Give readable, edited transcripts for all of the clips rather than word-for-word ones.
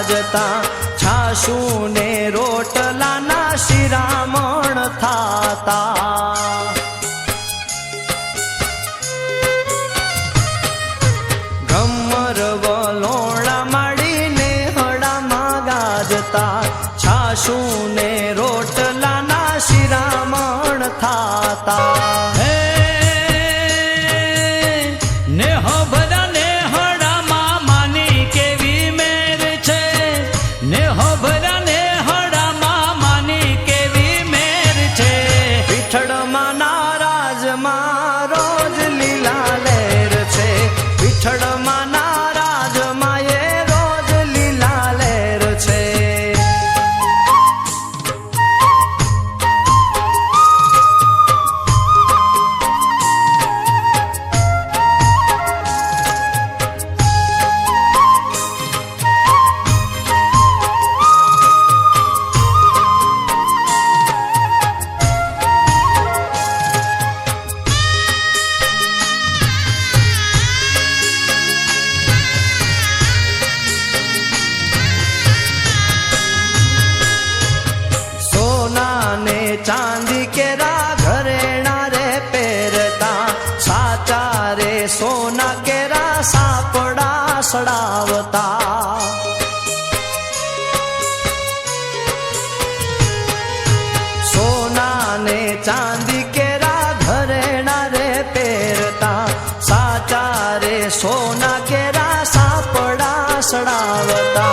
ગાજતા છાશુ ને રોટલાના શિરામણ થાતા ગમર વલોણા માડીને હડામાં ગાજતા છાશુ ને રોટલાના શિરામણ થાતા चांदी केरा घरेणा रे पेरता साचा रे सोना केरा सापड़ा सड़ावता सोना ने चांदी केरा घरेणा रे पेरता साचा रे सोना केरा सापड़ा सड़ावता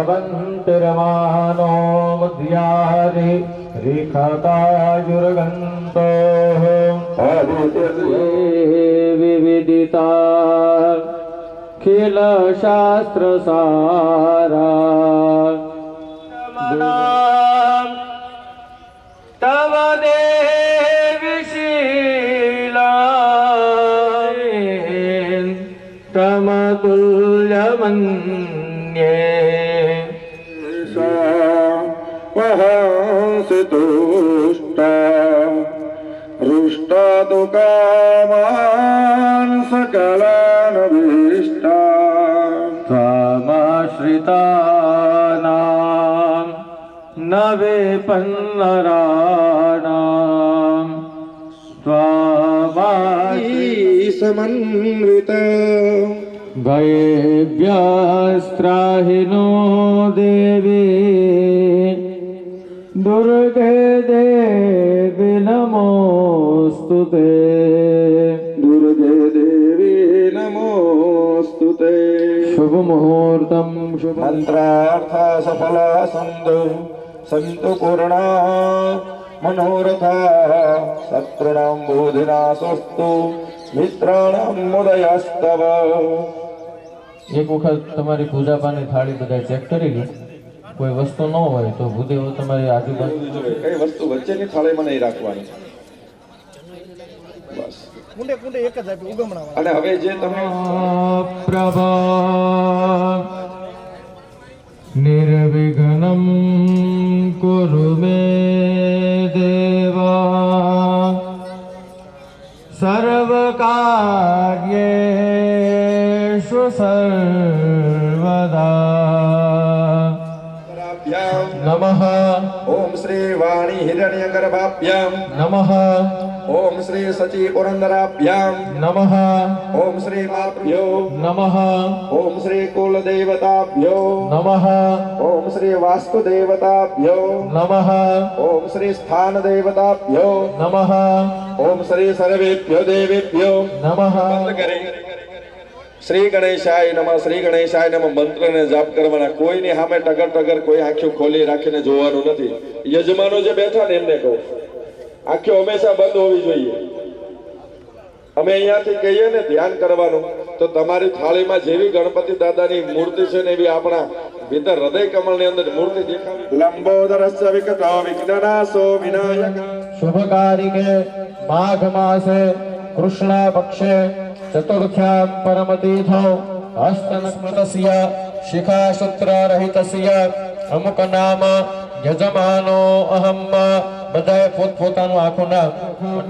भवन्तरमानो मध्यारे रेखातायुर्गन्तो विविदिता खिल शास्त्र सारा तव देविशीला तमतुल्यमन्ये तुष्टा रुष्टा तो कामान सकलानभीष्टा त्वमाश्रितानां न विपन्नराणां त्वमाश्रितानां समन्वित भयेभ्यस्त्राहिनो देवी दुर्गे देवी नमोस्तुते दुर्गे देवी नमोस्तुते शुभ मुहूर्तम शुभ मंत्रार्थ सफल संतु पूर्णा मनोरथा शत्रुणां बोधिना स्वस्तु मित्राणां मुदयस्तव एक वखत तमारी पूजा पानी थाળી બધા ચેક કરી લો કોઈ વસ્તુ ન હોય તો ભૂદેવો તમારી આજુબાજુ કઈ વસ્તુ વચ્ચેની થાળીમાં નહીં રાખવાની બસ કુંડે કુંડે એક જ આપી ઉગમણાવા અને હવે જે તમે પ્રભા નિર્વિઘ્નમ કુરુ મે દેવા સર્વ કાર્યેષુ સર્વદા નમઃ ओम श्री वाणी हिरण्यगर्भाभ्यां नमः ओम श्री सची पुरंदराभ्यां नमः ओम श्री मातृभ्यो नमः ओम श्री कुल देवताभ्यो नमः ओम श्री वास्तु देवताभ्यो नमः ओम श्री स्थान देवताभ्यो नमः ओम श्री सर्वेभ्यो देवेभ्यो नमः શ્રી ગણેશાય નમઃ શ્રી ગણેશાય નમઃ મંત્રને જાપ કરવાના. કોઈની સામે ટગર ટગર કોઈ આંખો ખોલી રાખીને જોવાનું નથી. યજમાનો જે બેઠા ને એમને કહું આંખો હંમેશા બંધ હોવી જોઈએ. અમે અહીંયાથી કહીએ ને ધ્યાન કરવાનું તો તમારી થાળીમાં જેવી ગણપતિ દાદાની મૂર્તિ છે ને એવી આપણા ભીતર હૃદય કમળની અંદર મૂર્તિ દેખાવી. લંબોદરસ્ય વિકટો વિઘ્નનાશો વિનાયક. શુભકારિકે માઘ માસે કૃષ્ણ પક્ષે ચતુર્થ્યામ પરમતીથો હસ્તનસ્મૃતસ્ય શિખાસૂત્ર રહિતસ્ય અમુક નામ યજમાનો અહમ. બધાએ પોતપોતાનું આખું નામ.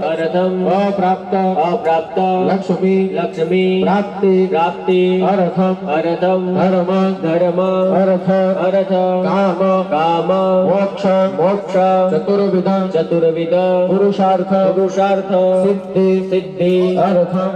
અર્થમ અપ્રાપ્ત અપ્રાપ્ત લક્ષ્મી લક્ષ્મી પ્રાપ્તિ પ્રાપ્તિ અર્થમ અર્થમ ધર્મ ધર્મ અર્થ અર્થ કામ કામ મોક્ષ મોક્ષ ચતુર્વિધ ચતુર્વિધ પુરુષાર્થ પુરુષાર્થ સિદ્ધિ સિદ્ધિ અર્થમ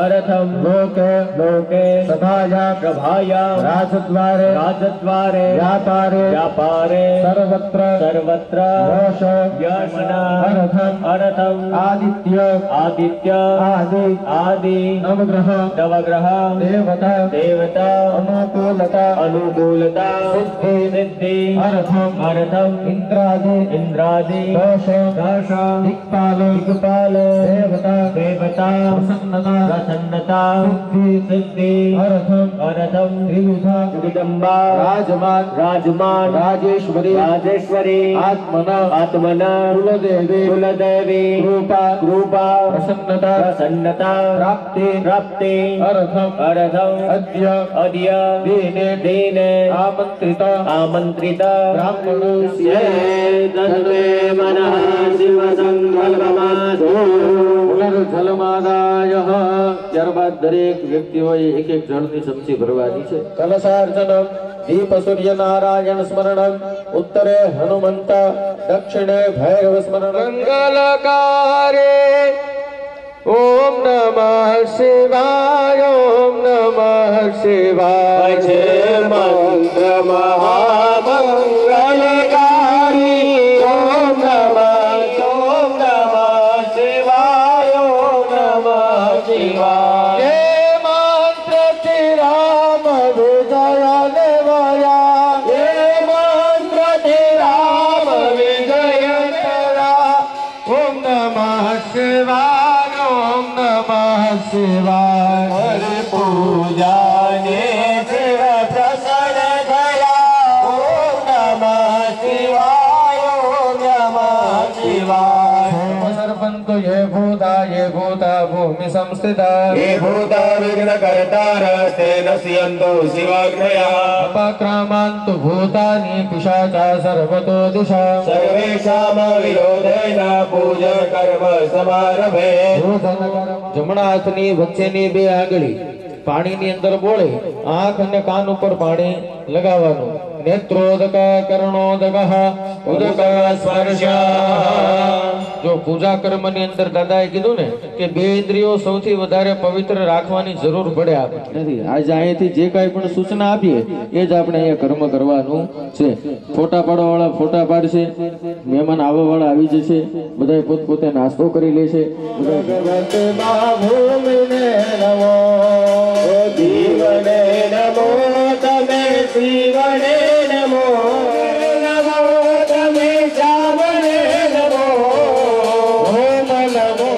અર્થમ લોકે લોકે સભાયા પ્રભાયા રાજદ્વારે રાજદ્વારે વ્યાપારે વ્યાપારે સર્વત્ર સર્વત્ર યશ યશના અર્થમ અર્થમ આદિત્ય આદિત્ય આદિ આદિ નવગ્રહ નવગ્રહ દેવતા દેવતા અનુકૂલતા અનુકૂલતા સિદ્ધિ સિદ્ધિ અર્થમ અર્થમ ઇન્દ્રાદિ ઇન્દ્રાદિ દોષ દશ દિક્પાલ દિગ્પાલ દેવતા દેવતા પ્રસન્નતા પ્રસન્નતા સિદ્ધિ સિદ્ધિ અર્થમ અર્થમ ત્રિવિધ જગદંબા રાજમાન રાજમાન રાજેશ્વરી રાજેશ્વરી આત્મન આત્મન કુલદેવી કુલદેવી કૃપા કૃપા પ્રસન્નતા પ્રસન્નતા પ્રાપ્તિ પ્રાપ્તિ અર્થમ અર્થમ અદ્ય અદ્ય દિને દિને આમંત્રિત આમંત્રિત બ્રાહ્મણસ્ય તન્મે મનઃ શિવ સંકલ્પમાધો પુનર્જલમાદાય. ત્યારબાદ દરેક વ્યક્તિઓએ એક એક જળની ચમચી ભરવાની છે. કલશાર્ચનમ દીપ સૂર્ય નારાયણ સ્મરણમ ઉત્તરે હનુમંત દક્ષિણે ભૈરવ સ્મરણ. મંગલકારે ઓમ નમઃ શિવાય ઓમ નમઃ શિવાય. છે મંત્ર મહામંગલકારી ઓમ નમઃ શિવાય ઓમ નમઃ શિવાય. હે મંત્રથી રામ વિજય લેવયા. હે મંત્રથી રામ વિજય લેવયા. ઓમ નમઃ શિવાય ઓમ નમઃ શિવાય. હરિ પૂજાને શિવ પ્રસન્ન થયા. ઓમ નમઃ શિવાય ઓમ નમઃ શિવાય. सर्वन्तु ये भूता भूमि संस्थिता हे भूता विघ्न कर्तारस्ते नश्यन्तु शिवाग्नया. अपक्रामान्तु भूतानि पिशाचा सर्वतो दिशा. સર્વેષામ વિરોધેન પૂજન કર્મ સમારભે. જમણા હાથની વચ્ચેની બે આંગળી પાણીની અંદર બોળે આંખ અને કાન ઉપર પાણી લગાવવાનું. નેત્રોદક કર્ણોદક ઉદક સ્પર્શ. જો પૂજા કર્મની અંદર દાદાએ કીધું ને કે બે ઇન્દ્રિયો સૌથી વધારે પવિત્ર રાખવાની જરૂર પડે આપણે નથી. આજે અહીંયાથી જે કાંઈ પણ સૂચના આપીએ એ જ આપણે અહીંયા કર્મ કરવાનું છે. ફોટા પાડવા વાળા ફોટા પાડશે, મહેમાન આવવા વાળા આવી જશે, બધા પોતપોતે નાસ્તો કરી લેશે. ભૂમિને નમો જીવને નમો તમે શિવને નમો નમો તમે શ્યામને નમો ઓમ નમો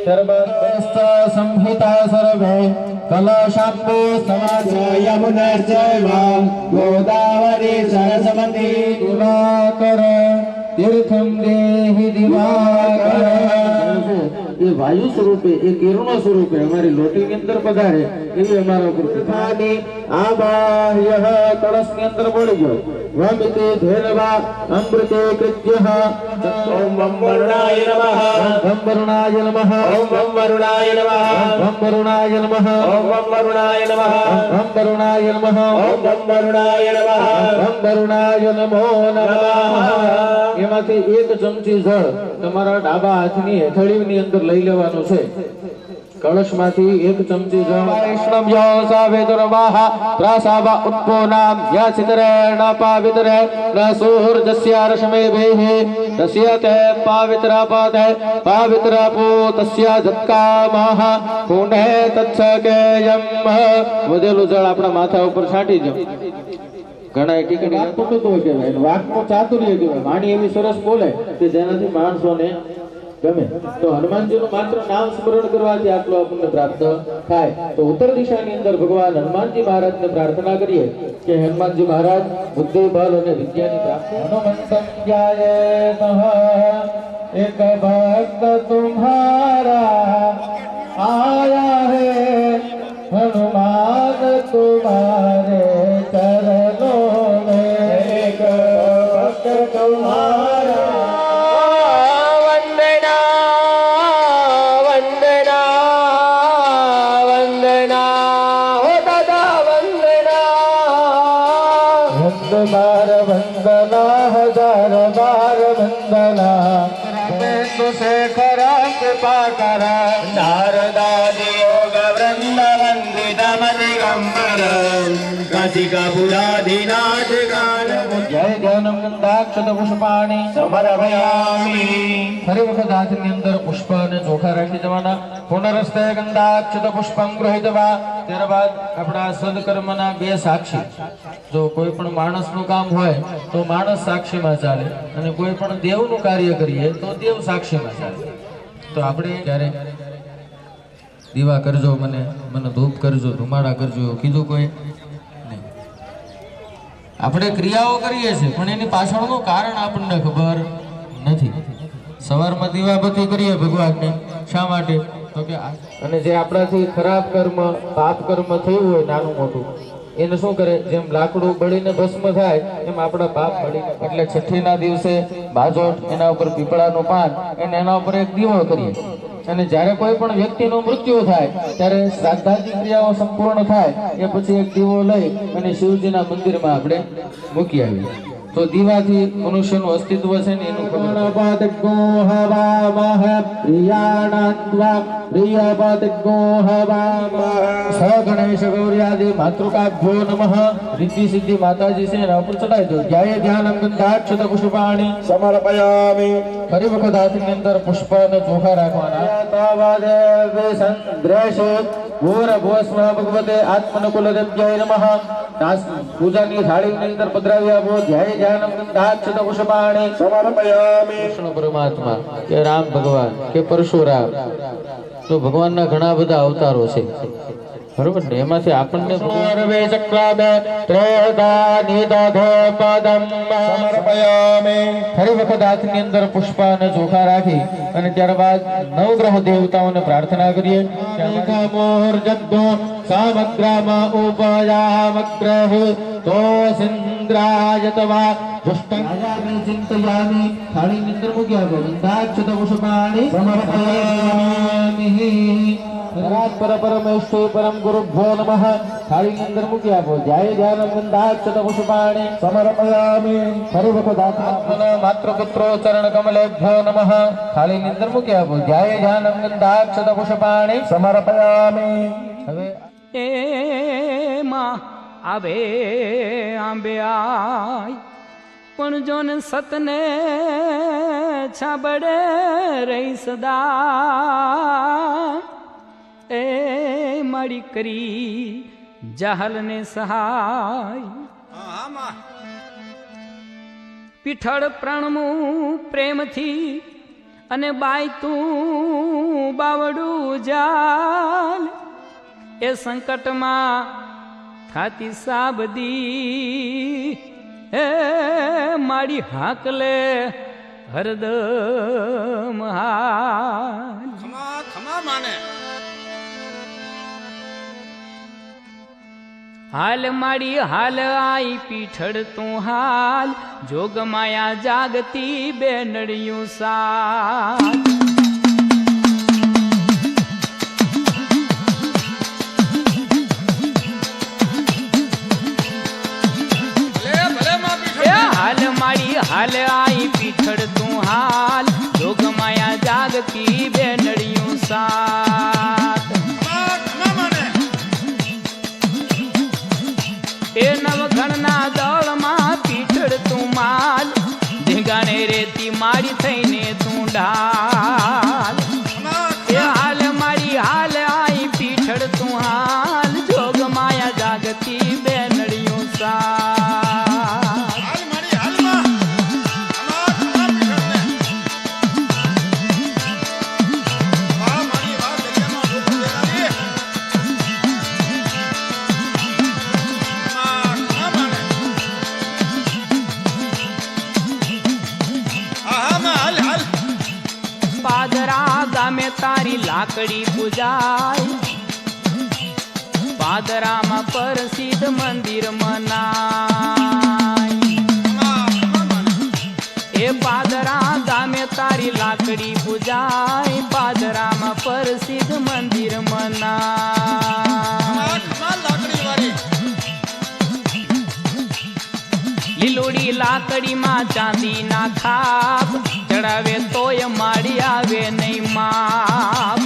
સર્વસ્થ સંહિતા સર્વે કલશાંબો સમાચાય યમુનશ્ચૈવ ગોદાવરી સરસ્વતી દિવાકર તીર્થમ દેહિ દિવાકર. એ વાયુ સ્વરૂપે એ કિરણો સ્વરૂપે અમારી લોટીની અંદર પધારે એવી અમારા ઉપર કૃપાની આબાહ્ય કળશની અંદર પડી ગયો વમિતે ધેનવા અમૃતે કૃત્યઃ ઓમ વમ વરુણાય નમઃ ઓમ વરુણાય નમઃ ઓમ વમ વરુણાય નમઃ ઓમ વરુણાય નમઃ ઓમ વમ વરુણાય નમઃ ઓમ વરુણાય નમઃ ઓમ વમ વરુણાય નમઃ ઓમ વરુણાય નમો નમઃ એમાંથી એક ચમચી જળ તમારા ડાબા હાથની હેઠળીની અંદર લઈ લેવાનું છે કળશમાંથી એક ચમચી જળ વૈષ્ણવ્યો સાવેદુર્વાહ ત્રાસાવા ઉત્પોનામ યાચિતરેણ પાવિતરે રસૂર્જસ્ય રશ્મેભિઃ રસ્યતે પાવિત્રાપતે પાવિત્રાપો તસ્ય જત્કામઃ પુણે તત્સકેયમ વધેલું જળ આપણા માથા ઉપર છાંટી દો ઘણા ટીકડી પટુતો કહેવાય વાતનું ચાતુર્ય કહેવાય વાણી એવી સરસ બોલે કે જેનાથી માણસોને ગમે તો હનુમાનજીનું માત્ર નામ સ્મરણ કરવાથી આટલો આપણને પ્રાપ્ત થાય તો ઉત્તર દિશાની અંદર ભગવાન હનુમાનજી મહારાજને પ્રાર્થના કરીએ કે હનુમાનજી મહારાજ બુદ્ધિ બળ અને વિદ્યાની પ્રાપ્તિ હનુમંતમ ધ્યાયેતઃ એક ભક્ત તુમ્હારા આયા હે હનુમાન તુમ્હારે ચરણો में एक भक्त तुम्हारा बार वंदना हजार बार वंदना शेखरा कृपा करा नारदादि योग वृंद वंदितमदिगंबर काशिका पुराधिनाथ गान जय ध्यानम गंधाक्षत पुष्पाणि समर्पयामि ફરી વખત હાથની અંદર પુષ્પ અને ચોખા રાખી દેવાના પુનરસ્તે ગંધાક્ષત પુષ્પમ ગૃહીતવા ત્યારબાદ આપણા સદકર્મના બે સાક્ષી જો કોઈ પણ માણસનું કામ હોય તો માણસ સાક્ષીમાં ચાલે અને કોઈ પણ દેવનું કાર્ય કરીએ તો દેવ સાક્ષીમાં ચાલે તો આપણે ક્યારે દીવા કરજો મને ધૂપ કરજો ધુમાડા કરજો એવું કીધું કોઈ નહીં આપણે ક્રિયાઓ કરીએ છીએ પણ એની પાછળનું કારણ આપણને ખબર નથી સવારમાં દીવાબત્તી કરીએ ભગવાનને શા માટે તો કે અને જે આપણાથી ખરાબ કર્મ પાપ કર્મ થયું હોય નાનું મોટું એને શું કરે જેમ લાકડું બળીને ભસ્મ થાય એમ આપણા પાપ બળીને એટલે છઠ્ઠીના દિવસે બાજોટ એના ઉપર પીપળાનું પાન અને એના ઉપર એક દીવો કરીએ અને જ્યારે કોઈ પણ વ્યક્તિનું મૃત્યુ થાય ત્યારે શ્રાદ્ધાદિ ક્રિયાઓ સંપૂર્ણ થાય એ પછી એક દીવો લઈ અને શિવજીના મંદિરમાં આપણે મૂકી આવીએ તો દીવાથી મનુષ્યનું અસ્તિત્વ છે ને એનું ગણેશ ગૌર્યાદિ માતૃકાભ્યો નમઃ રિદ્ધિ સિદ્ધિ માતાજી છે એના ઉપર ચડાવી દો જય ધ્યાનમ ગંધાક્ષત પુષ્પાણિ સમર્પયામિ ફરી વખત હાથની અંદર પુષ્પ અને ચોખા રાખવાના ભગવતે આત્મનુકુલદેવ્યાય નમઃ પૂજાની થાળીની અંદર પધરાવી આપો જય ધ્યાનમ ગંધાક્ષત પુષ્પાણિ સમર્પયામિ કૃષ્ણ પરમાત્મા કે રામ ભગવાન કે પરશુરામ તો ભગવાનના ઘણા બધા અવતારો છે બરોબર ને એમાંથી આપણને ફરી વખત હાથની અંદર પુષ્પ અને ચોખા રાખી અને ત્યારબાદ નવગ્રહ દેવતાઓને પ્રાર્થના કરીએ સામગ્રામાં ઉપયામગ્રહ તો સિંદ્રાયતવા ચિંતયામિ થાળીની અંદર મૂકી આપો ગંધાક્ષત પુષ્પાણિ સમર્પયામિ પરમેશ્વર પરમ ગુરુભ્યો નમઃ થાળીની અંદર મૂકી આપો જય ધ્યાનમ ગંધાક્ષત પુષ્પાણિ સમર્પયામિ ફરી વખત આત્મના માતૃપુત્રો ચરણ કમલેભ્યો નમઃ થાળીની અંદર મૂકી આપો જય ધ્યાનમ ગંધાક્ષત પુષ્પાણિ સમર્પયામિ હવે એ માં આવે આંબે આય પણ જોન સતને છાબડે રહી સદા એ મારી કરી જાહલને સહાય પીઠળ પ્રણમું પ્રેમથી અને બાય તું બાવડું જાલ એ સંકટમાં થાતી સાબદી હે મારી હાકલે હરદમ હાલ હાલ માડી હાલ આઈ પીઠળ તું હાલ જોગ માયા જાગતી બેનડિયું સાથ હાલ માડી હાલ આઈ પીઠળ તું હાલ જોગ માયા જાગતી બેનડિયું સાથ એ નવઘણના દળમાં પીઠળ તું માલ ધીંગાણે રેતી મારી થઈને તું ડાલ એ હાલ મારી હાલ આઈ પીઠળ તું હાલ જોગ માયા જાગતી બેનડિયું સાથ પાદરા ગામે તારી લાકડી પૂજાય પાદરામાં પ્રસિદ્ધ મંદિર મનાય એ પાદરા ગામે તારી લાકડી પૂજાય પાદરામાં પ્રસિદ્ધ મંદિર મનાય લીલોડી લાકડીમાં ચાંદીના ખાપ ચડાવે તોય માડી આવે નહીં માપ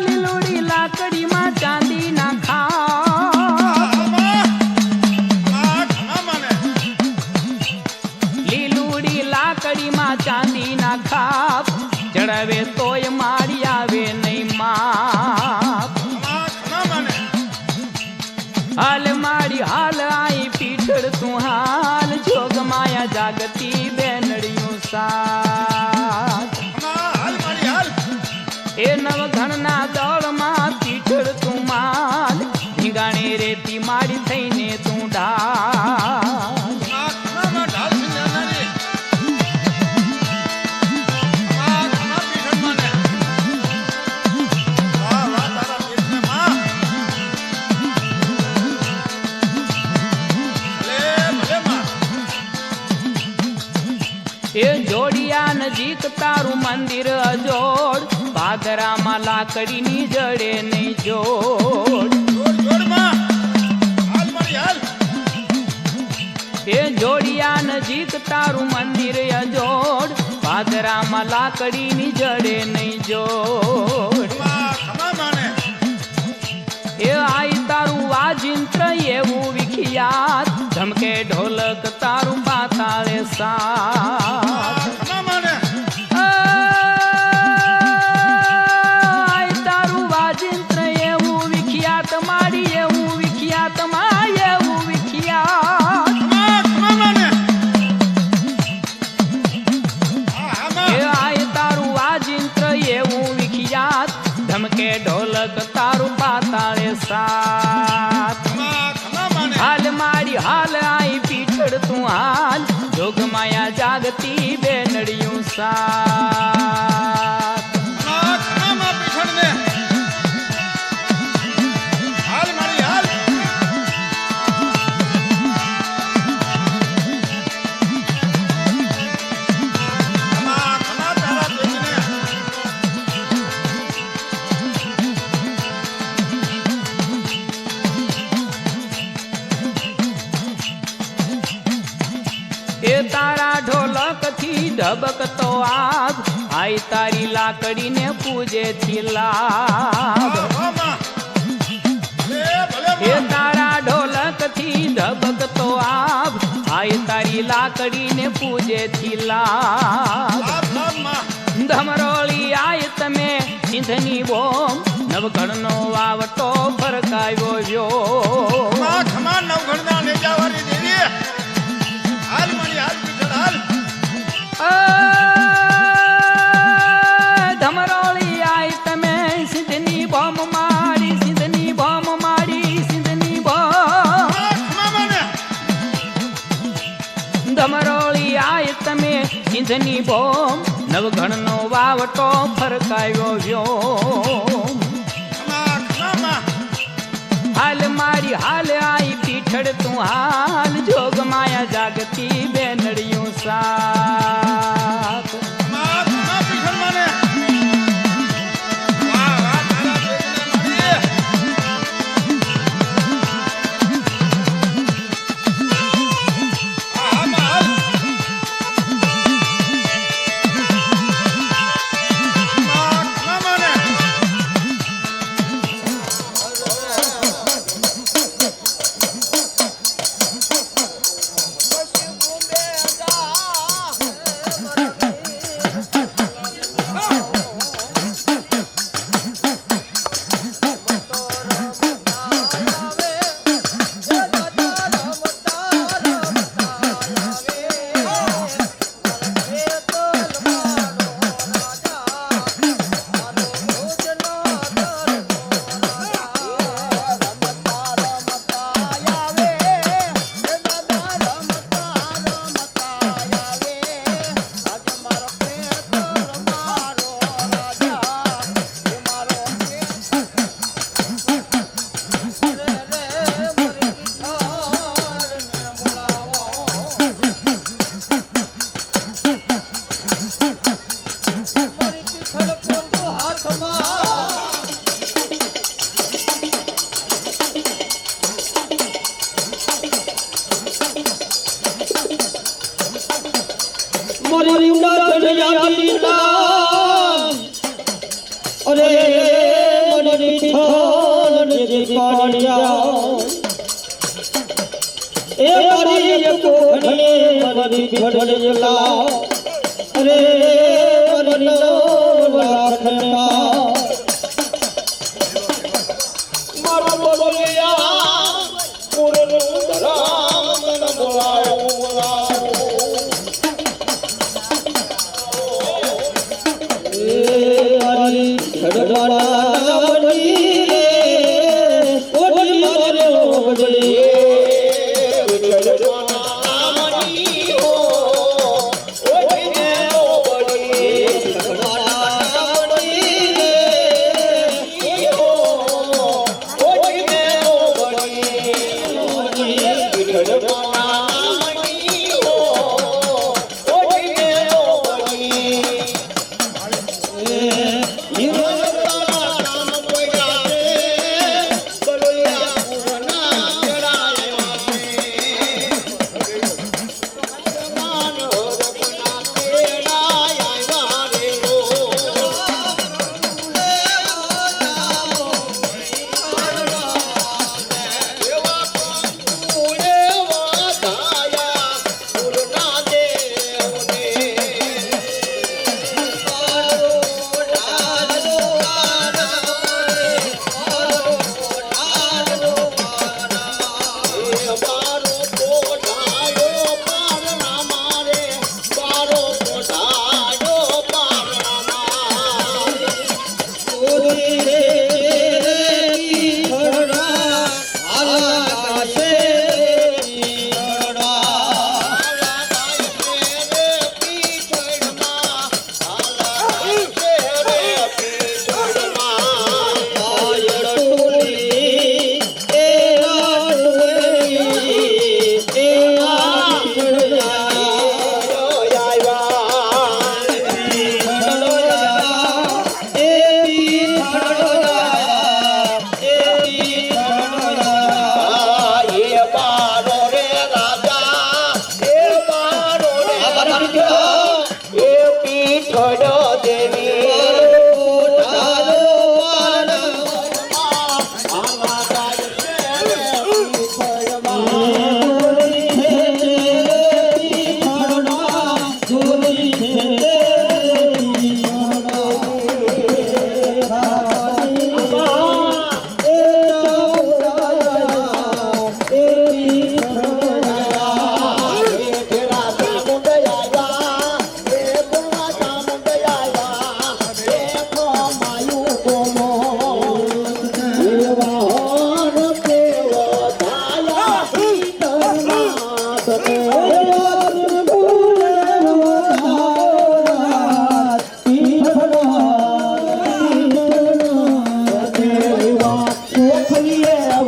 લીલોડી લાકડીમાં ચાંદીના ખાપ લીલોડી લાકડીમાં ચાંદીના ખાપ ચડાવે તોય માડી આવે નહીં માપ હાલ મારી હાલ આઈ પીઠળ તું હાલ જોગ માયા જાગતી બેનડિયું સાથ એ નવઘણના દળમાં પીઠળ તું માલ ધીંગાણે રેતી મારી થઈને તું ડાલ એ જોડિયા નજીક તારું મંદિર અજોડ પાદરામાં લાકડીની જડે નહીં જોડ એ જોડિયા નજીક તારું મંદિર અજોડ પાદરામાં લાકડીની જડે નહીં જોડ એ આઈ તારું વાજિંત્ર એવું વિખ્યાત ધમકે ઢોલક તારું પાતાળે સાથ આઈ તારું વાજિંત્ર એવું વિખ્યાત મારી એવું વિખ્યાત માં એવું વિખ્યાત એ આઈ તારું વાજિંત્ર એવું વિખ્યાત ધમકે ઢોલક તારું પાતાળે સાથ હાલ મારી હાલ આઈ પીઠળ તું હાલ જોગ માયા જાગતી બેનડિયું સાથ એ તારા ઢોલક થી ઢબકતો આગ આઈ તારી લાકડીને પૂજે થી લાગ એ તારા ઢોલક થી ઢબકતો આગ આઈ તારી લાકડીને પૂજે થી લાગ ધમરોળી આય તમે સિંધની બોમ નવઘણનો વાવટો ફરકાવ્યો વ્યો નવઘણના નેજાવાળી દેવી હાલ મારી હાલ પીઠળ હાલ ધમરોળી આય તમે સિંધની બોમ મારી સિંધની બોમ મારી સિંધની બોમ ધમરોળી આય યુદ્ધની બોમ નવઘણનો વાવટો ફરકાયો વ્યોમ હાલ મારી હાલ આઈ પીઠડ તું હાલ જોગ માયા જાગતી બેનડિયું સાથ You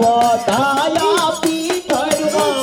વધાયા પીઠળમાં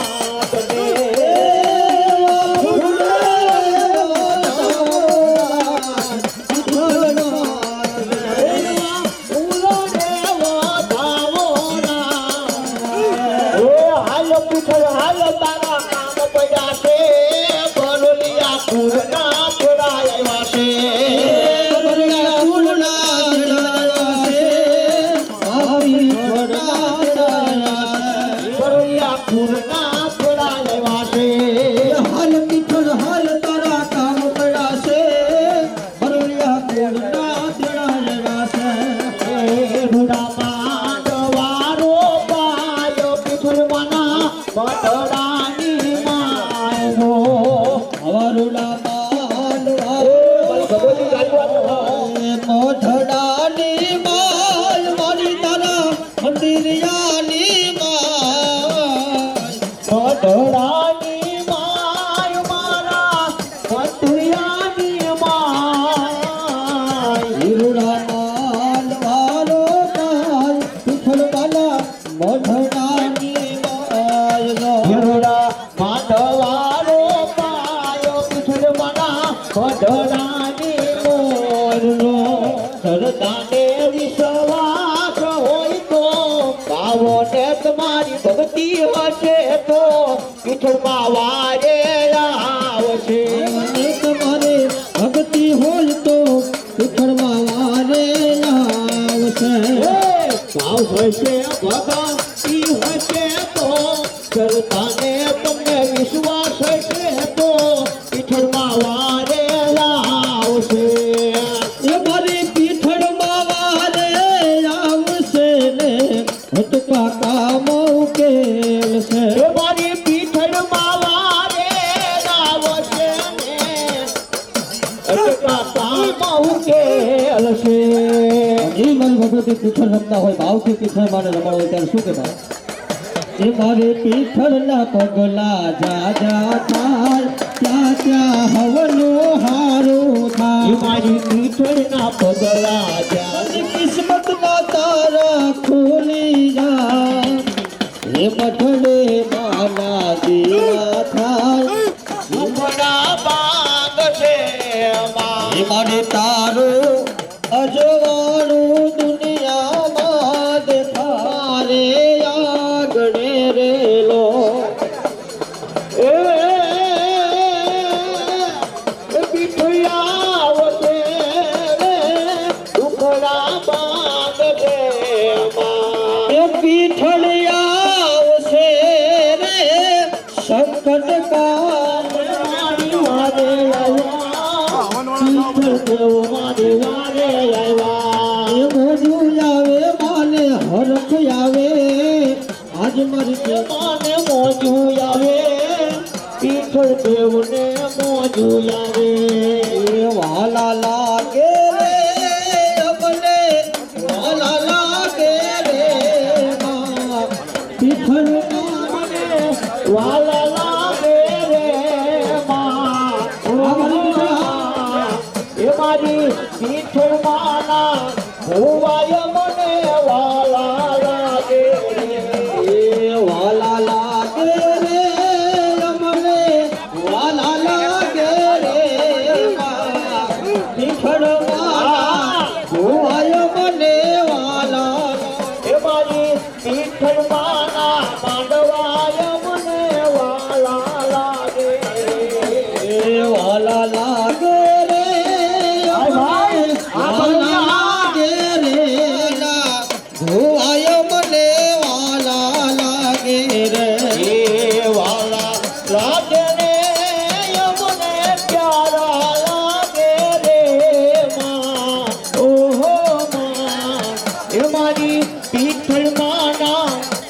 તને તમારી ભક્તિ હશે તો પીઠળમાં વારે આવશે તમારે ભક્તિ હોય તો પીઠળમાં વારે આવશે ભાવ હશે ભક્તિ હશે તો કરતાને તમને વિશ્વાસ હશે તો પીઠળમાં વારે આવશે એ મારી પીઠળમાં વારે આવશે ને હટકા કામ ઉકેલ છે મારી પીઠળમાં વારે આવશે ને હટકા કામ ઉકેલ છે એ મારી ભગવતી પીઠળ રમતા હોય ભાવથી પીઠળ માને રમાડો હોય ત્યારે શું કહેવાય એ મારે પીઠળના પગલા જા જા થાય ત્યાં ત્યાં હવનો હારો થાય મારી પીઠળના પગલા જા કિસ્મતના તારા ખોલી જા એ મઠડે માના દીવા થાય સુખડા બાગ છે એ મારે તારું અજવાળું દુનિયામાં દેખારે આગળે રેલો એ પીઠિયાવશે રે દુખડા બાગ છે એ પીઠળિયાવશે રે સંકટ કાળ મારી વારે આવ્યા દેવ મારી વારે આવ્યા એ મોજું આવે માને હરખ આવે આજ મારી માને મોજું આવે પીઠળ દેવને મોજું આવે એ વાલા લાગે રે અમને વાલા લાગે રે પીઠળ મને વાલા લાગે રે એ મારી પીઠળ માના ભુવાય મને વાલા લાગે રે વાલા લાગે રે મને વાલા લાગે રે પીઠળ માના ભુવાય મને વાલા એ મારી પીઠળ માના માંડવાય મને વાલા લાગે રે વાલા લાગે રે વાલા લાગે રે ભુવાય મને વાલા લાગે રે વાલા લાગે રે મને પ્યારા લાગે રે માં ઓહો માં એ મારી પીઠળ માના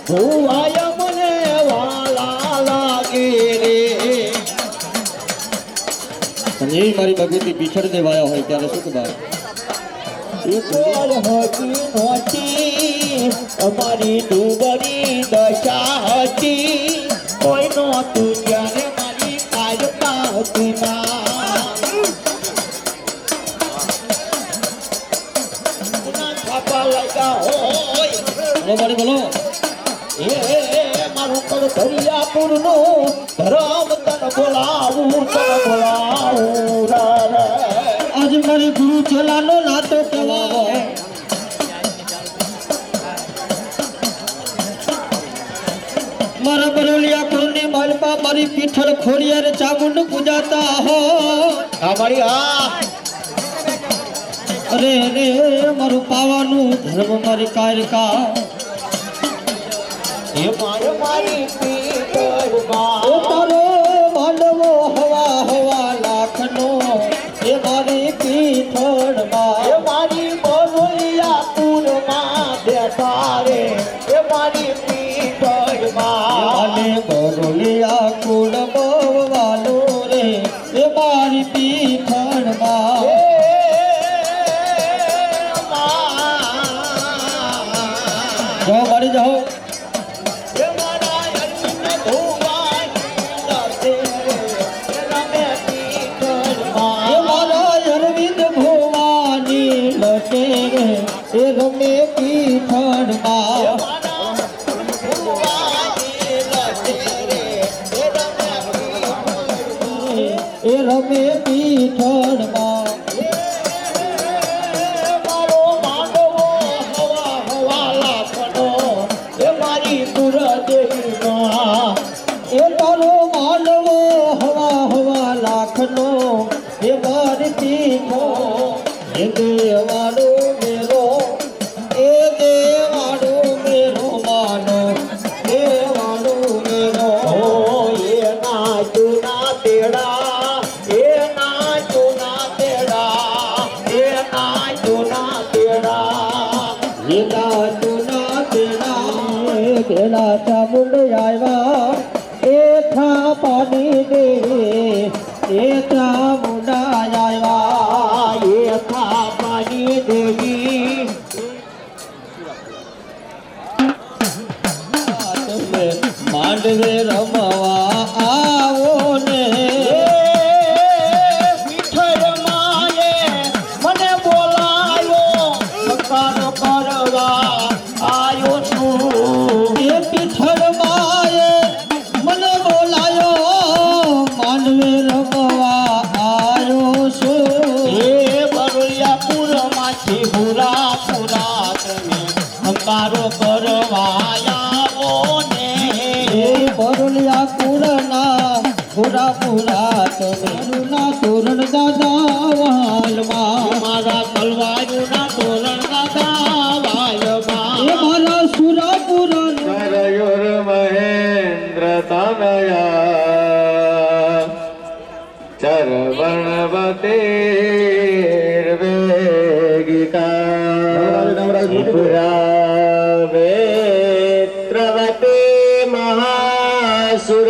ભુવાય મને વાલા લાગે રે અને એ મારી ભગવતી પીછળ દેવાયા હોય ત્યારે શું કહેવાય હતી નહોતી અમારી ડુબરી દશા હતી કોઈ નહોતું ત્યારે મારી કાઢતા હતી છાપા લગા હોય બોલો મારું કર દરિયાપુરનું ધરમ તન બોલાવું આજ મારી ગુરુ ચેલાનો નાતો કહેવાવો મારા બરોલિયા પુરની માલપા મારી પીઠળ ખોડિયાર ચામુંડ પૂજાતા હો મારી અરે રે મારું પાવાનું ધર્મ મારી કાયકા એ મારી પીઠળમાં તારો માંડવો હવા હવા લાખનો એ મારી પીઠળમાં એ મારી બરોલિયા પુરમાં બેઠા રે એ મારી પીઠળમાં બરોલિયા કુળ બોવાલો રે એ મારી પીઠળમાં જાઓ મારી જાઓ એ રમે પીઠળમાં એ રમે પીઠળમાં મારો માંડવો હવા હવા લાખનો એ મારી પુરદેવીમાં એ તારો માંડવો હવા હવા લાખનો એ મારી પીઠો એ દેવાળો મેરો એ દેવાળો મેરો માનો દેવાળો મેરો એ ના ચૂના તેડા એ ના ચૂના તેડા એ ના ચૂના તેડા એ ના ચૂના તેડા પેલા ચામુંડ આવ્યા એ થા પાણી દે એ ચામુંડા આવ્યા એ થા પાણી દેવી માંડવે રમવા આવો ને પીઠળમાં મને બોલાયો સકાર કરવા આયો છું એ પીઠળમાં મને બોલાયો માંડવે રમવા આયો છું એ બરોલિયાપુરમાંથી પૂરા પૂરા તમે અંકારો કરવા બરોલિયાપુરના પૂરા પૂરા તોરણના તોરણ દાદા વાલમાં મારા તલવાયુના તોરણ દાદા વાલમાં એ મારા સુરાપુરા મયુર મહેન્દ્ર તનયા ચરવણવતે વેગિકા પુરાવેત્રવતે સુર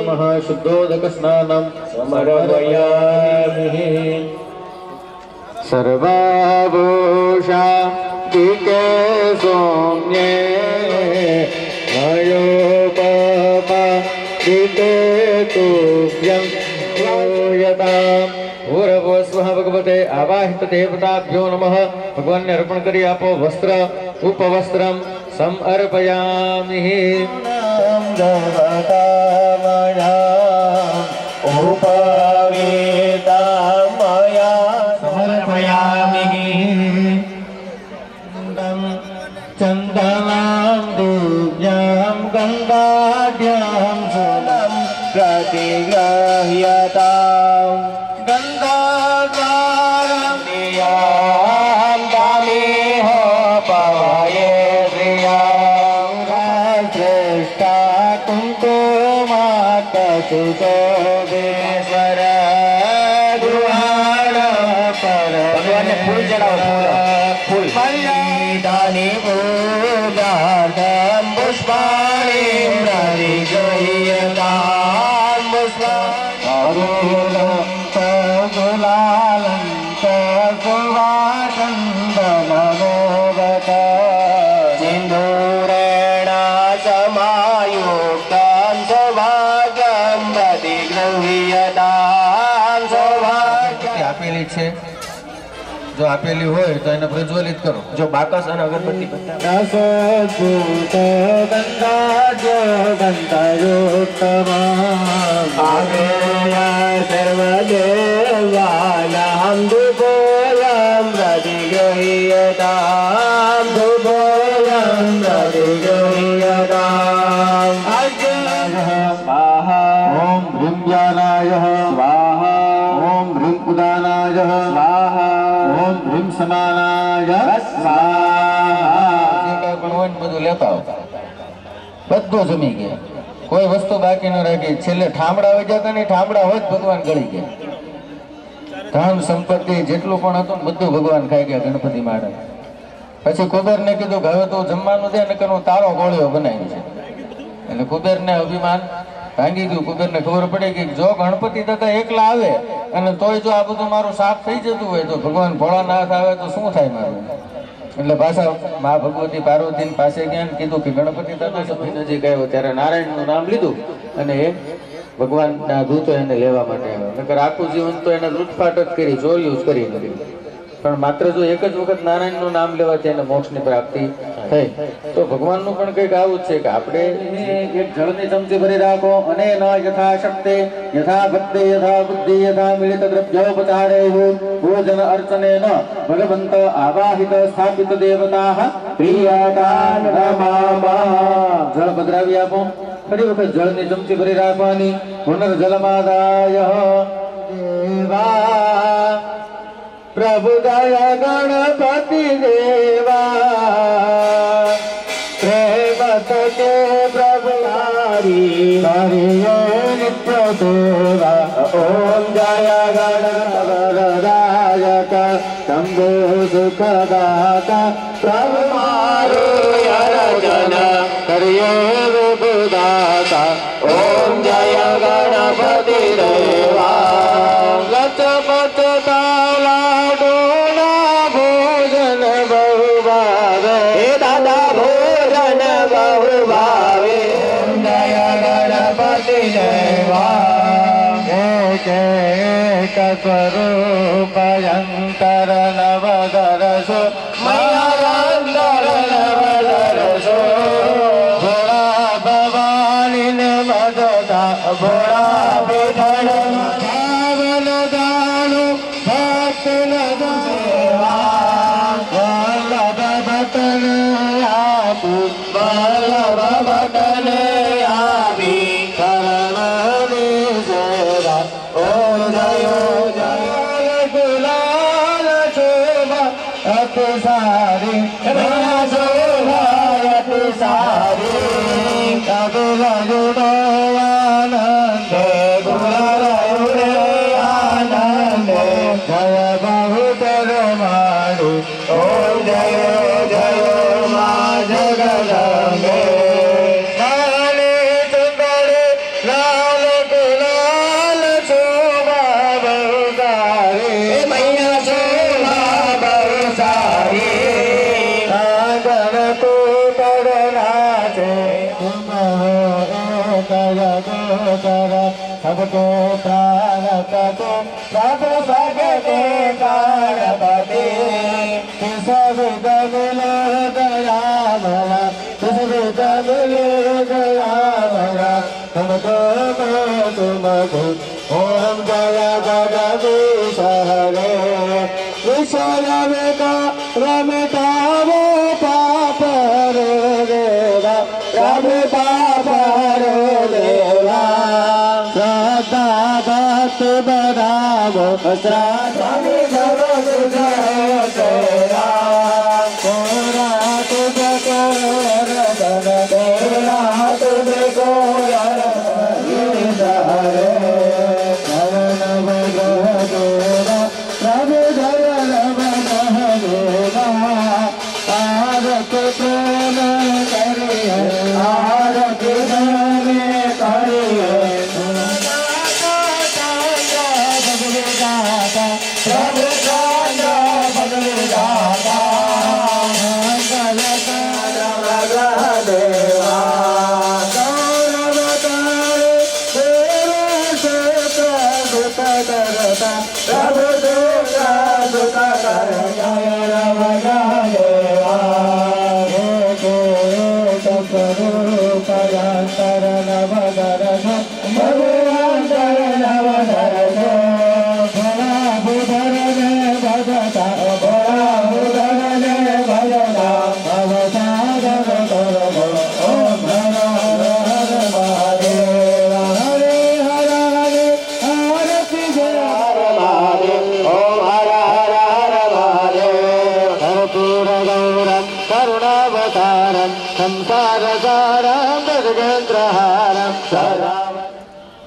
નમઃ શુદ્ધોદક સ્નાનમ સમર્પયામિ સર્વાભૂષા દિકે સૌમ્યે મયોપમા દિકે તુભ્યં યતા ભૂરભુવ સ્વઃ ભગવતે આવાહિત દેવતાભ્યો નમઃ ભગવાનને અર્પણ કરી આપો વસ્ત્ર ઉપવસ્ત્રમ समर्पयामि समर्पयामि चन्दनं दुभ्यां गङ्गाढ्यां सुलं प्रतिगृह्यतां गन्धाद्वारं दियां दामेह पवये सुशोभेश्वर गुहाण पर फूल फूल मर्यादानि पूजार्थं पुष्पाणि प्रविजयतां पुष्पाणि सुवाचन्दनमोगत सिन्दूरेण समायुक्तं सौभाग्यं प्रतिगृह्यताम् જો આપેલી હોય તો એને પ્રજ્વલિત કરો. જો બાકસ અને અગરબત્તી બધા રસભૂત ગંગાજો ગંધયોત્તમા આગેય સર્વદેવાનાં ધૂપોયં પ્રતિગૃહ્યતાં ધૂપોયં પ્રતિગૃહ્યતાં સ્વાહા ઓમ હ્રીં જ્ઞાનાય સ્વાહા ઓમ હ્રીં ઉદાનાય સ્વાહા ઓમ હ્રીં સમાનાય સ્વાહા. જે કાંઈ પણ હોય ને બધું લેતા આવતા, બધું જમી ગયા, કોઈ વસ્તુ બાકી ન રાખી. છેલ્લે ઠામડા હોય જતા નહીં, ઠામડા હોય જ ભગવાન ગળી ગયા. ધન સંપત્તિ જેટલું પણ હતું ને બધું ભગવાન ખાઈ ગયા ગણપતિ મહારાજ. પછી કુબેરને કીધું કે હવે તું જમવાનું દે ને કે હું તારો ગોળીઓ બનાવી છે. એટલે કુબેરને અભિમાન ભાંગી ગયું. કુબેરને ખબર પડી કે જો ગણપતિ દાદા એકલા આવે અને તોય જો આ બધું મારું સાફ થઈ જતું હોય તો ભગવાન ભોળાનાથ આવે તો શું થાય મારું. એટલે પાછા મા ભગવતી પાર્વતી પાસે ગયા ને કીધું કે ગણપતિ દાદા સમય નજીક આવ્યો ત્યારે નારાયણનું નામ લીધું અને એ ભગવાનના દૂતો એને લેવા માટે આવ્યા. નકર આખું જીવન તો એને લૂંટફાટ જ કરી, ચોર્યું જ કરી નથી. પણ માત્ર જો એક જ વખત નારાયણનું નામ લેવાથી એને મોક્ષની પ્રાપ્તિ થઈ. તો ભગવાનનું પણ કંઈક આવું જ છે કે આપણે એક જળની ચમચી ભરી રાખો અને ન યથાશક્તિ યથા ભક્તિ યથા બુદ્ધિ યથા મિલિત દ્રવ્યોપચારેષુ ભોજન અર્ચનેન ભગવંત આવાહિત સ્થાપિત દેવતાઃ પ્રિયતાન રમામઃ. જળ પધરાવી આપો. ફરી વખત જળની ચમચી ભરી રાખવાની. પુનર્જલમાદાય દેવા પ્રભુદય ગણપતિ દેવા પ્રેમત કે પ્રભુ હરી હરિય નિત્ય સેવા. ઓમ જય ગણપતરાયક શંભો સુખદાતા પ્રભુ મારો અર્ચન કરીએ વિભુદાતા. ઓમ જય ગણપતિ દેવા લચપત તાલાડોના ભોજન બહુ ભાવે દાદા ભોજન બહુ ભાવે. જય ગણપતિ દેવા એક એક સ્વરૂપયંતર નવદરસો મયારંતર નવદરસો ભોળા ભવાની ને મદતા ભોળા વિઠળ ભાવન દાણુ ભક્ત સેવા વલ્લભ ભટન આપું વલ્લભ ભટન આપી શરણની સેવા. ઓમ જય જય ગુલાલ શોભા અતિ સારી શોભા અતિ સારી કબીર જુડો આનંદ ગુલાલ આનંદ જય બહુતર મારું. ઓમ જય જય મા જગદંબે કાળી ચંદડે લાલ ગુલાલ શોભા બહુ સારી મૈયા શોભા બહુ સારી. આગળ તું કરના છે તુમ હો કર ગોચર સબકો પ્રાણપતિ પ્રભુ સગતે પ્રાણપતિ. સવિદ મિલો દયામયા સવિદ મિલો દયામયા तुमको तुमको. ओम जय जगदीश हरे विश्व का रमतावो पाप रो देवा रम पाप रो देवा. श्रद्धा भक्ति बढ़ावो श्रद्धा तेरा कोरा तुझको रतन तेरा तुझको દેવા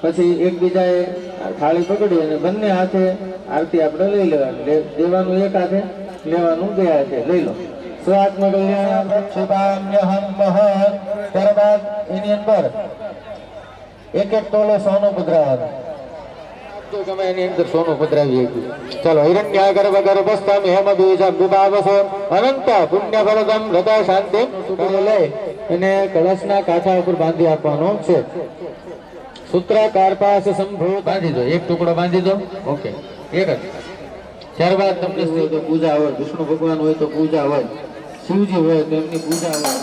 પછી એકબીજાએ થાળી પકડી અને બંને હાથે આરતી આપણે લઈ લેવાની, દેવાનું એક હાથે, લેવાનું બે હાથે. લઈ લો. સ્વાત્મ કલ્યાણ પ્રક્ષેપામ્યહમ મહા. ત્યારબાદ એની અંદર એક એક તોલો સોનું પધરાવવાનું. તો તમે એની અંદર સોનું પધરાવી શકીએ. ચાલો. હિરણ્યા ગર્ભ ગર્ભસ્થમ હેમ બીજમ વિભાવસો અનંત પુણ્ય ફલદમ હૃદય શાંતિ લઈ અને કળશના કાંઠા ઉપર બાંધી આપવાનો છે. સૂત્રાકાર પાસે સંભૂત બાંધી દો. એક ટુકડો બાંધી દો. ઓકે, એક જ. ત્યારબાદ તમને પૂજા હોય, વિષ્ણુ ભગવાન હોય તો પૂજા હોય, શિવજી હોય તો એમની પૂજા હોય.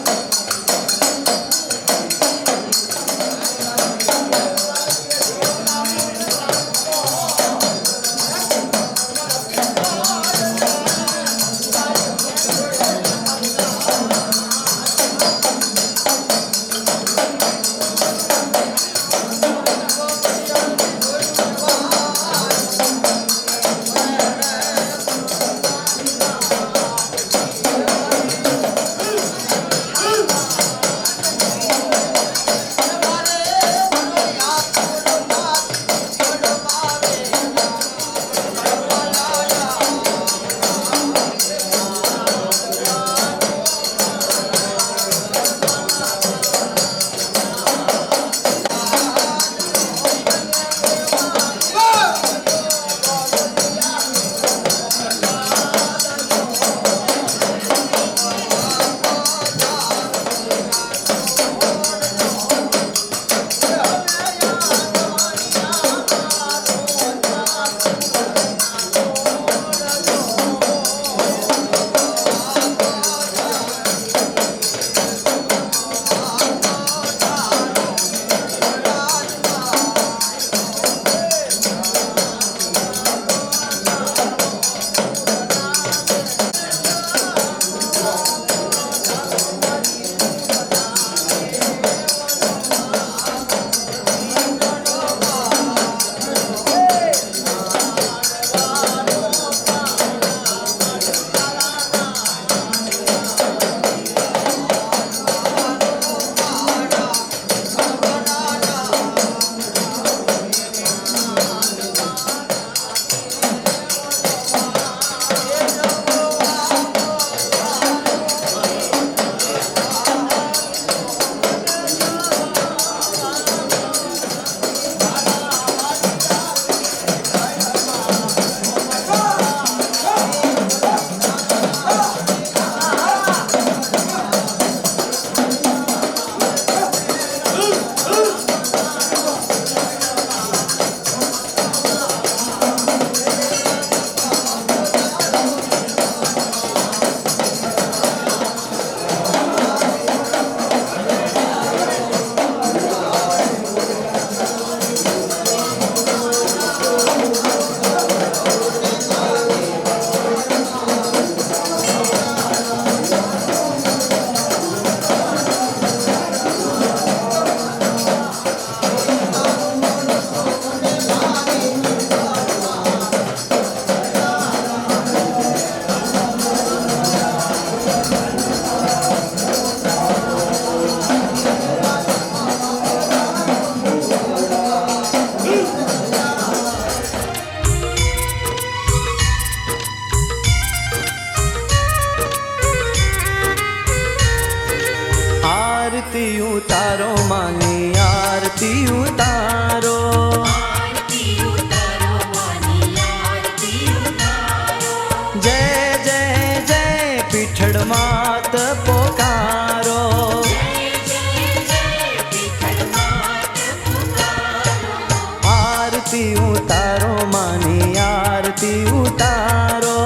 आरती उतारो मानी आरती उतारो जय जय जय पिछड़ मात पोकारो आरती उतारो मानी आरती उतारो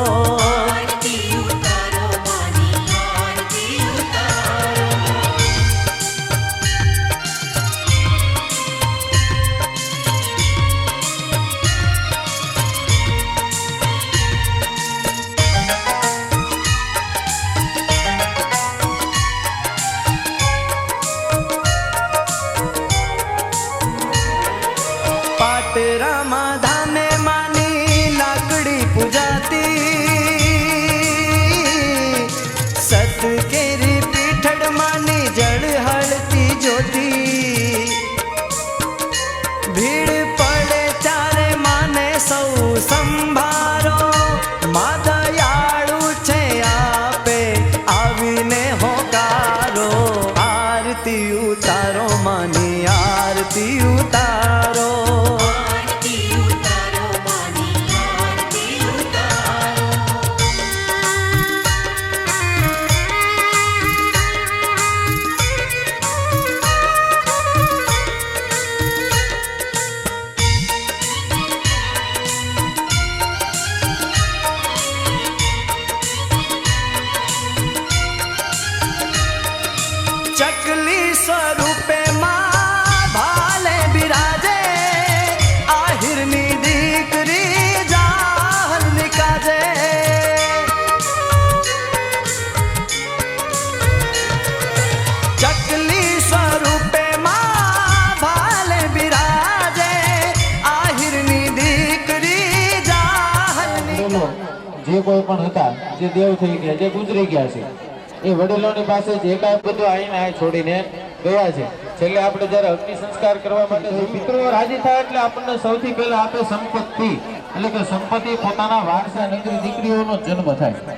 આરતી ઉતારો માની આરતી ઉતારો ચકલી સ્વરૂપે માં ભાલે બિરાજે આહિરની દીકરી જાહલ નિકાજે ચકલી સ્વરૂપે માં ભાલે બિરાજે આહિરની દીકરી જાહલ જે કોઈ પણ હતા જે દેવ થઈ ગયા જે ગુજરી ગયા છે એ વડીલોની પાસે જે કાંઈ બધું આવીને આ છોડીને ગયા છે છેલ્લે આપણે જ્યારે અગ્નિ સંસ્કાર કરવા માટે પિતૃઓ રાજી થાય એટલે આપણને સૌથી પહેલા આપે સંપત્તિ એટલે કે સંપત્તિ પોતાના વારસા નગરી દીકરીઓનો જન્મ થાય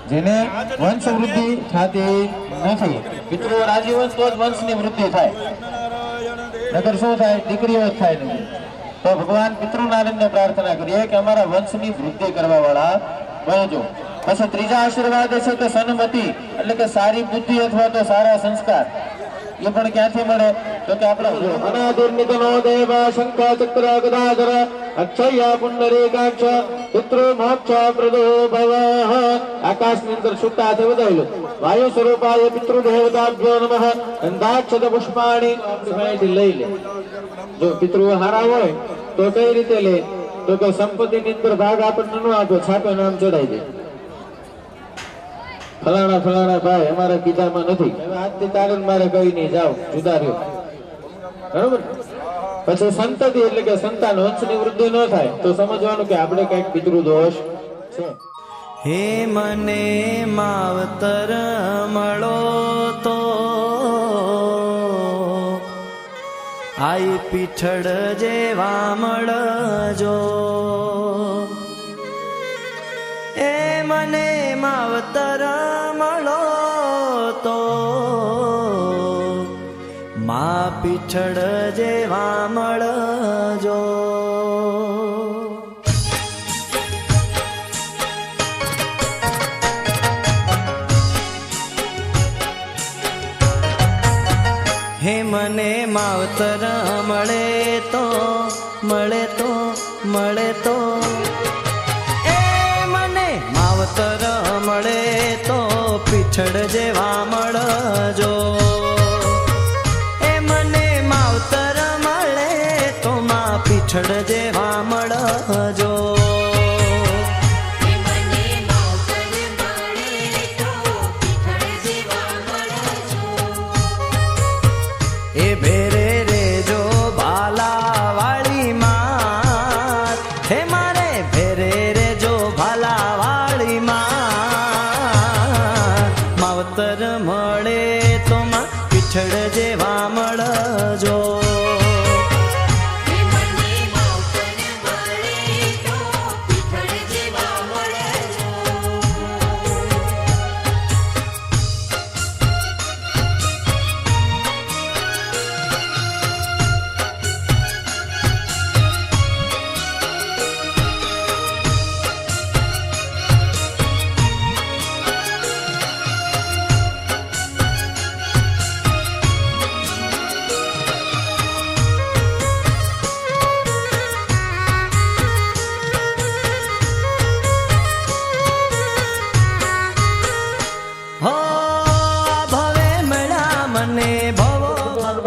જેને વંશ વૃદ્ધિ થતી નથી પિતૃઓ રાજી હોય તો જ વંશની વૃદ્ધિ થાય નગર શું થાય દીકરીઓ જ થાય નહીં તો ભગવાન પિતૃનારાયણને પ્રાર્થના કરીએ કે અમારા વંશની વૃદ્ધિ કરવા વાળા બનજો પછી ત્રીજા આશીર્વાદ છે કે સન્મતિ એટલે કે સારી બુદ્ધિ અથવા તો સારા સંસ્કાર એ પણ ક્યાંથી મળે તો કે આપણા અનાદિર્નિધનો દેવ શંખ ચક્ર ગદાધર અક્ષય પુંડરીકાક્ષ પિતૃ મોક્ષ પ્રદો ભવ આકાશની અંદર સુતા છે બધાયેલું વાયુ સ્વરૂપાય પિતૃ દેવતાભ્યો નમઃ ગંધાક્ષત પુષ્પાણી આપણી લઈ લે જો પિતૃ હારા હોય તો કઈ રીતે લે તો કે સંપત્તિની અંદર ભાગ આપણને ન આપે છાપે નામ ચડાઈ દે ફલાણા ફલાણા ભાઈ અમારા કીધામાં નથી આજથી તારે મારે કઈ નહીં જાઓ જુદા રહ્યો બરોબર પછી સંતતિ એટલે કે સંતાન વંશની વૃદ્ધિ ન થાય તો સમજવાનું કે આપણે કઈક પિતૃ દોષ છે હે મને માવતર મળો તો આઈ પીઠળ જેવા મળજો એ મને માવતર મળો તો મા પીઠળ જેવા મળજો હે મને માવતર મળે તો મળે તો મળે તો એ મને માવતર મળે તો પીછડ જેવા મળજો એ મને માવતર મળે તો માં પીછડ જેવા મળજો એ ભેરે રેજો ભાલા વાળી માં હે મારે ભેરે રેજો ભાલા વાળી માં માવતર મળે તો માં પીછડ જેવા મળજો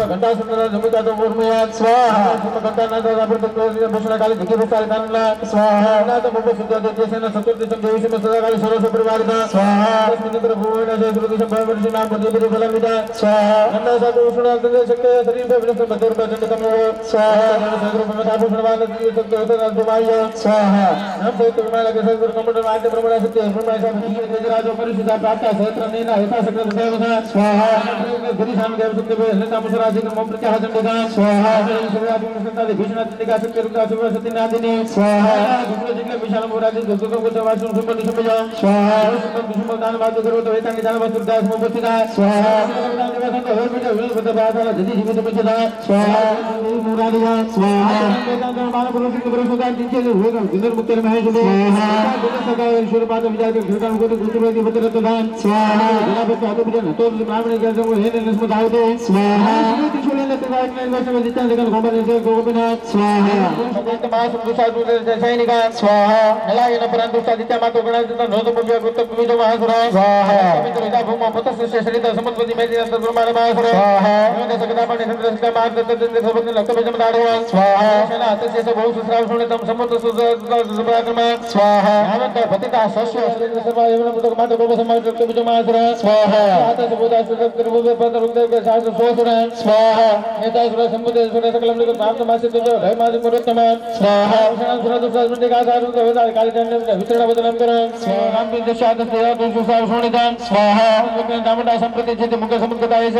घंटा सुंदर जमिता तो मूर्मयात् स्वाहा घंटा नादा प्रभु भूषण काले दिखे विस्तार कानला स्वाहा नादा प्रभु सुद्धा देशेन चतुर्दशम देवशम सदा काले सर्वस्व परिवारदा स्वाहा तस्मिन्नत्र भूमेन जय गुरुदिशम भववर्षि नाम पद्यपति फलमिदा स्वाहा घंटा साधु भूषण तदे शक्य शरीर विनष्ट मधुर चंडकम स्वाहा सद्गुरु ममता भूषण वाला दिव्य सत्य होता दुमाय स्वाहा नाम सहित विमाल के सद्गुरु कमंडल वाद्य प्रमण सत्य ब्रह्मा सब जीव तेजराजो परिषदा प्राप्त सहस्र नैना यथा सकल देवता स्वाहा गिरि साम देव सत्य लता मुसराज मम प्रत्याह चंडिका स्वाहा सर्वात्म संतादि भीषण चंडिका सत्य रुद्रा सुभा सत्यनादिनी स्वाहा गुरु जितने विशाल मुरादि दुर्गो को वासु सुपर निशमजा स्वाहा सुपर निशम दान वाद करो तो वेतानि दान वासु दास मोपतिदा स्वाहा दान निवासन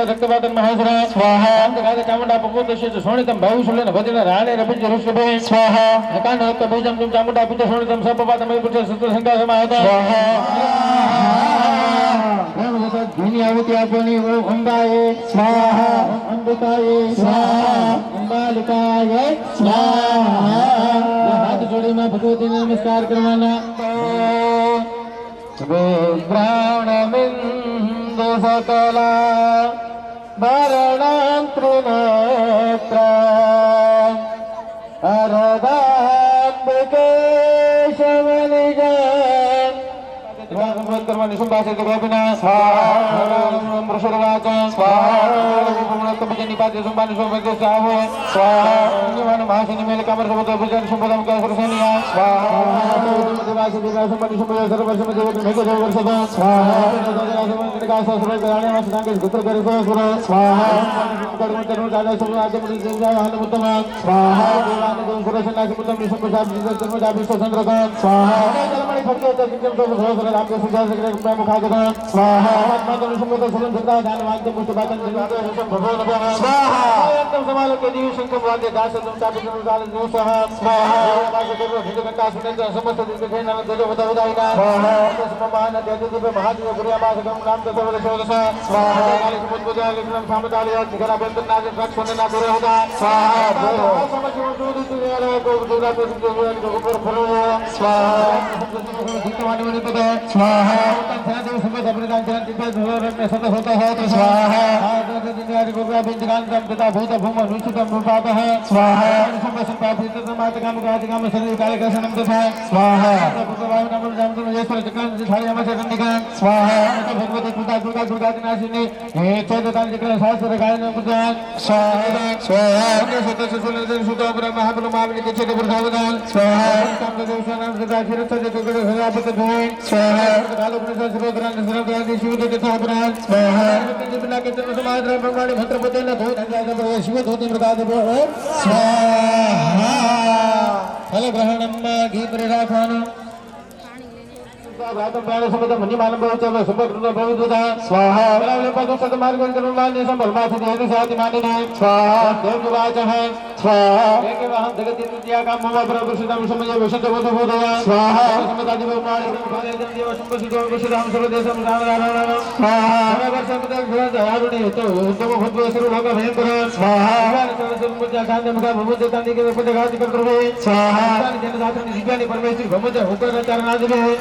रक्तपातन महासुरा स्वाहा चामुंडा पकोतशेष सोणितम भाऊशुलन भजन राणे रपिंज ऋषभे स्वाहा एकांड रक्त बीजम तुम चामुंडा पिता सोणितम सपपातम पुरुष सत्र संका समाहत स्वाहा धनी आवती आपणी ओम अंबाये स्वाहा अंबिकाये स्वाहा अंबालिकाये स्वाहा हाथ जोड़ी में भगवती ने नमस्कार करवाना ब्राह्मणमिंद सकला भरणं त्रिनेत्र अरदाम्बिके शमनिजन कर्मणि संभाषित गोपिना स्वाहा प्रसरवाच स्वाहा निपाते संभानि सोमते साहो स्वाहा निवान महाशनि मेल कमर सबत भजन संपदम का सरसनिया स्वाहा देवास देवा संभानि संपद सर्वसम देव मेको देव वर्षद स्वाहा समंत्र का ससुर कराणे मस संगे गुत्र करे ससुर स्वाहा कर्म कर्म दादा सब आगे मुनि देवया हन उत्तम स्वाहा देवान देव सुरसना उत्तम संपदा धर्म दाबि चंद्र का स्वाहा जलमणि भक्त सिंचन तो ससुर आपके सुजा सकरे में मुखागत स्वाहा आत्मा तो संपद सुलन सदा दान वाक्य पुष्टपातन जगत भगवान स्वाहा एकदम समाल के दिव्य शंकर वाद्य दास तुम चापि काल नो स्वाहा स्वाहा वास करो हिजकंता सुनेंद्र समस्त दिन के नाम तेज बदाइना स्वाहा सममान देव देव महादेव गुरिया बास गम नाम तो सर्व शोदस स्वाहा काल समुद्र पूजा लिखम सामताली जिगरा बेंतन नाज रख सोने ना करे होता स्वाहा समझ जो दुनिया को दुर्गा को ऊपर फलो स्वाहा जितवानी मनि पद स्वाहा ध्यान देव समझ अपने दान ध्यान दिव्य धोर में सत होता है तो स्वाहा दुनिया को गुरु बिंदगान पिता भूत भूम निश्चितम रूपातः स्वाहा संपादित समातकम गादिकम शरीर काल का सनम तथा स्वाहा भगवान नाम नाम तो येश्वर चक्रम झाड़ी हम से कंडिका स्वाहा भगवती पिता दुर्गा दुर्गा नाशिनी हे चैतन्य चक्र शास्त्र गायन पुजान स्वाहा स्वाहा सत सुन सुत ब्रह्म महाबल महाबली के छेद प्रसादन स्वाहा काम देव नाम सदा फिर सज जगत हरापत धोय स्वाहा काल उपनिषद सर्वग्रंथ सर्वग्रंथ शिव के तथा ब्रह्म स्वाहा बिना के जन्म समाज भगवान मंत्र पते न धोय शिव धोती मृदा देव स्वाहा फल ग्रहणम घी परिराखान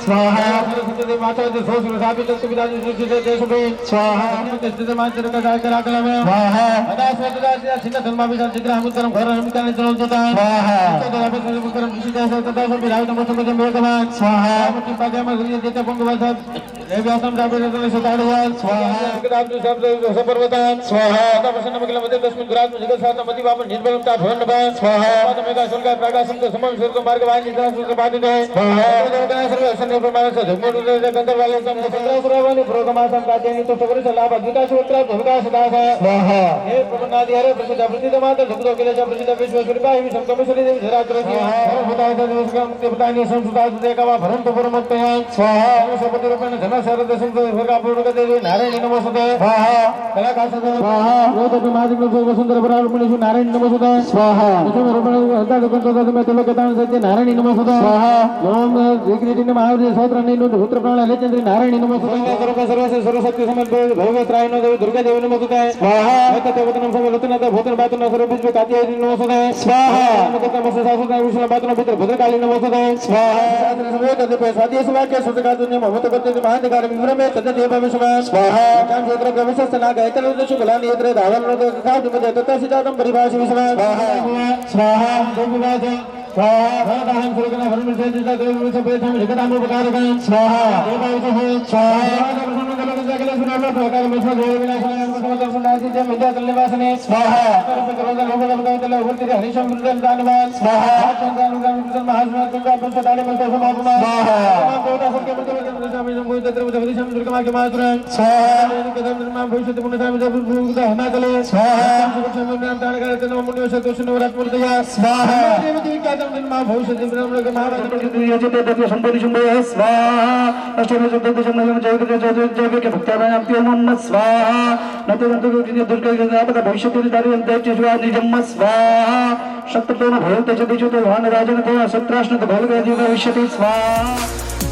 स्वाहा स्वाहा सरस्वती माता जो सोच स्थापित सुविधा जो सुचित देश में स्वाहा स्थित मात्र का करा कला में स्वाहा अदा स्वतदा सिद्ध धर्म विचार जिग्रह मुत्रम घर हम करने चलो जोता स्वाहा तो आप को मुत्रम विशिष्ट है तथा सब विधाय नमो समझ में कमा स्वाहा मुट्ठी पादे में गुरु देते पंगवा सब ए व्यासम जाबे ने सताड़ हुआ स्वाहा किताब जो सब सपर्वता स्वाहा तथा प्रसन्न मगल मध्य दशम ग्रास में जगत साथ मति बाप निर्बलता भवन बा स्वाहा पादमेगा शुल्का प्रकाशम तो समम सुर मार्ग वाणी निद्रा बाधित है स्वाहा सर्व सन प्रमाण से धर्म गंधर्व वाले सम संग्रहवानि प्रोगमासम काचेनि तो सबर लाभ विकास उत्तर विकास दास स्वाहा हे प्रभुनादि हरे प्रसिद्ध प्रसिद्ध माता जगतो के जब प्रसिद्ध विश्वेश्वरी ही संकमेश्वरी देवी धरात्र स्वाहा होता है देवस्कम देवतानि संसुता देकवा भरंत परमत्त स्वाहा सबत रूपेण धन शरद संत स्वर्ग पूर्ण देवी नारायण नमोस्तुते स्वाहा कलाकाश स्वाहा रोद मादिक सुंदर ब्राह्मण नारायण नारायण नमोस्तुते स्वाहा नारायण नमोस्तुते स्वाहा ओम विघ्नेश्वराय महावीर सहस्रनारायण पुत्र प्राण लेचंद्र नारायण नमोस्तुते सर्वस्य सर्वशक्ति समन्वय भगवत्राय नमो दुर्गा देवी नमोस्तुते स्वाहा तत्वतनं समलतनत भूतन बातन सर्वबीज कात्याय नमोस्तुते स्वाहा नमोस्तुते मस्य शाश्वताय विष्णु बातन पितर भद्रकाली नमोस्तुते स्वाहा समवेत देव स्वादिय सुवाक्य सुतकातुन्य ममत करते महाधिकार विभ्रमे तद्देव विश्वा स्वाहा काम क्षेत्र प्रविशस्त नाग एकलुद शुभलानि यत्र धावल काट मध्य तत् सिद्धांतम परिभाषि विश्वा स्वाहा स्वाहा देववाद स्वाहा भरदाहं सुरगना भरम से जिता देव से पेथम जगदाम उपकारकं स्वाहा देवाय स्वाहा जगले सुनाम प्रकार मस्म देव विनाशाय समदर्शन सुनासी जय विद्या तल्यवासने स्वाहा परम करोदा लोक तल उर्ति हरिशम वृद्धन दानवान स्वाहा चंद्रान गंगा महास्मा गंगा पंच दाने मंत्र समापना स्वाहा देवता सबके मंत्र स्वामी नमो तत्र विदिशम दुर्गमा के मात्र स्वाहा कदम निर्मा भविष्य पुण्यधाम जब भूत हिमाचले स्वाहा सुखम नाम दान करते नमो मुनि सतोष नवरात मूर्तया स्वाहा देवी क्या निर्मा भविष्य ब्रह्म महावाद यजते देव संपत्ति शुंभय स्वाहा अष्टम शब्द शब्द जय के भक्तानां नमः स्वाहा नतंतु दुर्गा आपदा भविष्य दारियन्ते चिश्वा निजम्म स्वाहा शततोन भवते जतिचुतो वान राजन देव सत्राश्नत भवगे जीव भविष्यति स्वाहा